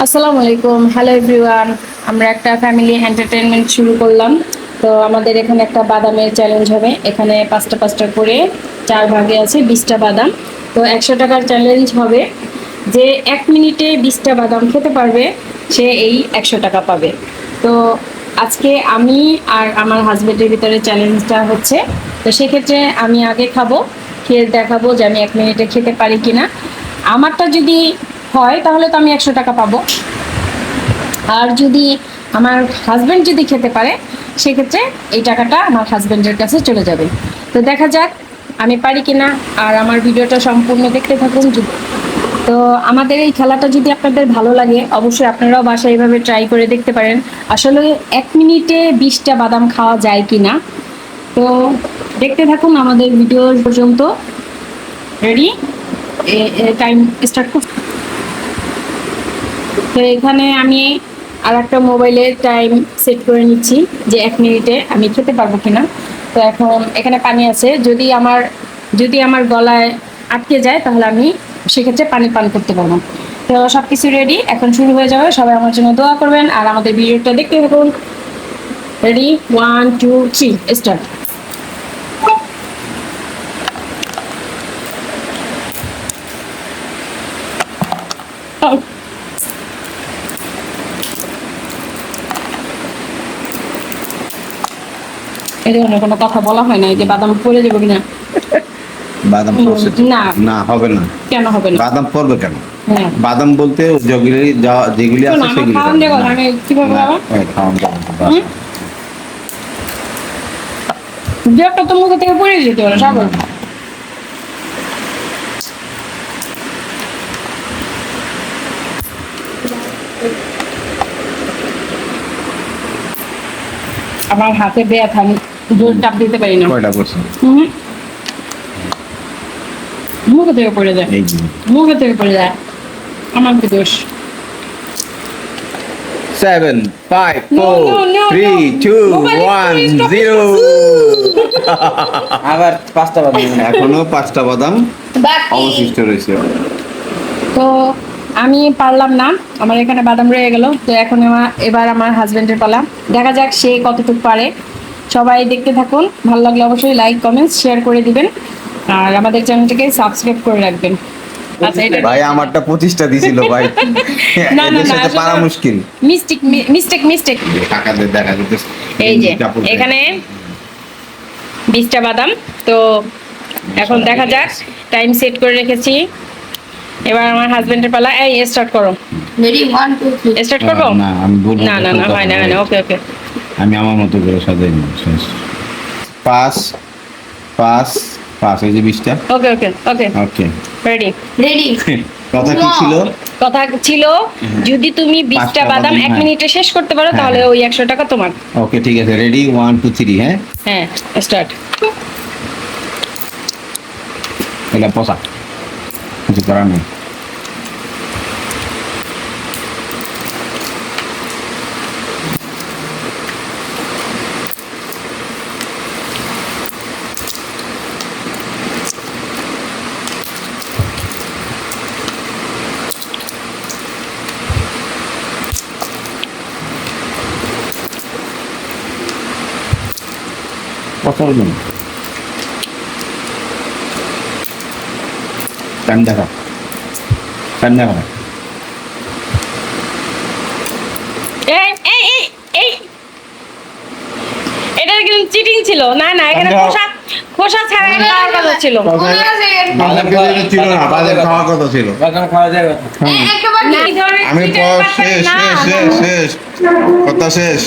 আসসালামু আলাইকুম, hello everyone. আমরা একটা ফ্যামিলি এন্টারটেইনমেন্ট শুরু করলাম। তো আমাদের এখানে একটা বাদামের চ্যালেঞ্জ হবে। এখানে পাঁচটা পাঁচটা করে চার ভাগে আছে 20টা বাদাম। তো 100 টাকার চ্যালেঞ্জ হবে। যে 1 মিনিটে 20টা বাদাম খেতে পারবে সে এই 100 টাকা পাবে। তো আজকে আমি আর আমার হাজবেন্ডের ভিতরে চ্যালেঞ্জটা হচ্ছে। তো সেক্ষেত্রে আমি আগে খাবো, খেয়ে দেখাবো যে আমি 1 মিনিটে খেতে পারি কিনা। আমারটা যদি হয় তাহলে তো আমি 100 টাকা পাবো। আর যদি আমার হাজব্যান্ড যদি খেতে পারে সেক্ষেত্রে এই টাকাটা আমার হাজব্যান্ডের কাছে চলে যাবে। তো দেখা যাক আমি পারি কিনা। আর আমার ভিডিওটা সম্পূর্ণ দেখতে থাকুন। তো আমাদের এই খেলাটা যদি আপনাদের ভালো লাগে অবশ্যই আপনারাও বাসায় এইভাবে ট্রাই করে দেখতে পারেন। আসলে 1 মিনিটে 20টা বাদাম খাওয়া যায় কিনা। তো দেখতে থাকুন আমাদের ভিডিও পর্যন্ত। রেডি? টাইম স্টার্ট করছি। তো এখানে আমি আর একটা মোবাইলে টাইম সেট করে নিচ্ছি যে 1 মিনিটে আমি খেতে পারবো কিনা। তো এখন এখানে পানি আছে, যদি আমার গলায় আটকে যায় তাহলে আমি সেক্ষেত্রে পানি পান করতে পারবো। তো সব কিছু রেডি, এখন শুরু হয়ে যাবে। সবাই আমার জন্য দোয়া করবেন আর আমাদের ভিডিওটা দেখতে থাকুন। Ready, 1 2 3 start. এই ধরনের কোনো কথা বলা হয় না যে বাদাম পড়ে যাবে কিনা। বাদাম পড়ছে তো? না। না, হবে না। কেন হবে না? বাদাম পড়বে কেন? হ্যাঁ, বাদাম বলতে যেগুলি আছে আমার সেগুলি খাওয়ান দিয়ে কথা, আমি কিভাবে না, খাবো? খাওয়ান যাবে না, বাস। দু একটা তো মুখে থেকে পড়ে যেতে পারে সাগর। আমার হাতে ব্যথা, আমি জোর চাপ দিতে পারি না। কয়টা পড়ছে? হুম, মুখে থেকে পড়ে যায়, এই যে মুখে থেকে পড়ে যায়। আমার কি দোষ? 7 5 No, 4 no, no, 3 no. 2 Nobody 1 please stop 0 আবার 5টা বাদাম এখনো 5টা বাদাম অবশিষ্ট রয়েছে। তো আমি পারলাম না, আমার এখানে বাদাম রয়ে গেল। তো এখন এবার আমার হাজবেন্ডের পালা। দেখা যাক সে কতটুকু পারে। সবাই দেখতে থাকুন, ভালো লাগলে অবশ্যই লাইক কমেন্ট শেয়ার করে দিবেন আর আমাদের চ্যানেলটাকে সাবস্ক্রাইব করে রাখবেন। আচ্ছা, এটা ভাই আমারটা 25টা দিছিল ভাই। না, না, এদের না, সাথে পারা আসলে- মুশকিল। মিস্টেক। টাকাদের দেখা যেতে এই যে এখানে 20টা বাদাম। তো এখন দেখা যাক, টাইম সেট করে রেখেছি। এবার আমার হাজবেন্ডের পালা। এই স্টার্ট করো। Ready, 1 2 3. স্টার্ট করবো? না, আমি বলবো না না না, হয় না। ওকে ওকে। আমি আমার মতো করে সাজাই নিই। 5 5 5 এই যে 20টা। ওকে ওকে ওকে, ওকে। রেডি। Ready. কথা কি ছিল? কথা ছিল যদি তুমি 20টা 5টা বাদাম বাদাম, 1 হ্যাঁ। মিনিটে শেষ করতে পারো হ্যাঁ, তাহলে হ্যাঁ। ওই 100 টাকা তোমার। ওকে, ঠিক আছে। রেডি, 1 2 3, হ্যাঁ? হ্যাঁ, স্টার্ট। এটা পসা কিছু করার নেই। পসার জন্য টাইম দেখা, এই এই এই এই এটা কিন্তু চিটিং ছিল। না না, এখানে আমরা- খোসা ছাড়া খাওয়ার কথা ছিল। 15 সেকেন্ড। বাদাম ছিল না, বাদাম খাওয়ার কথা ছিল। বাদাম খাওয়া যাবে একবার না, এই ধরনের আমি cheating ব্যাপার শেষ না, শেষ না, শেষ না। শেষ কথা শেষ।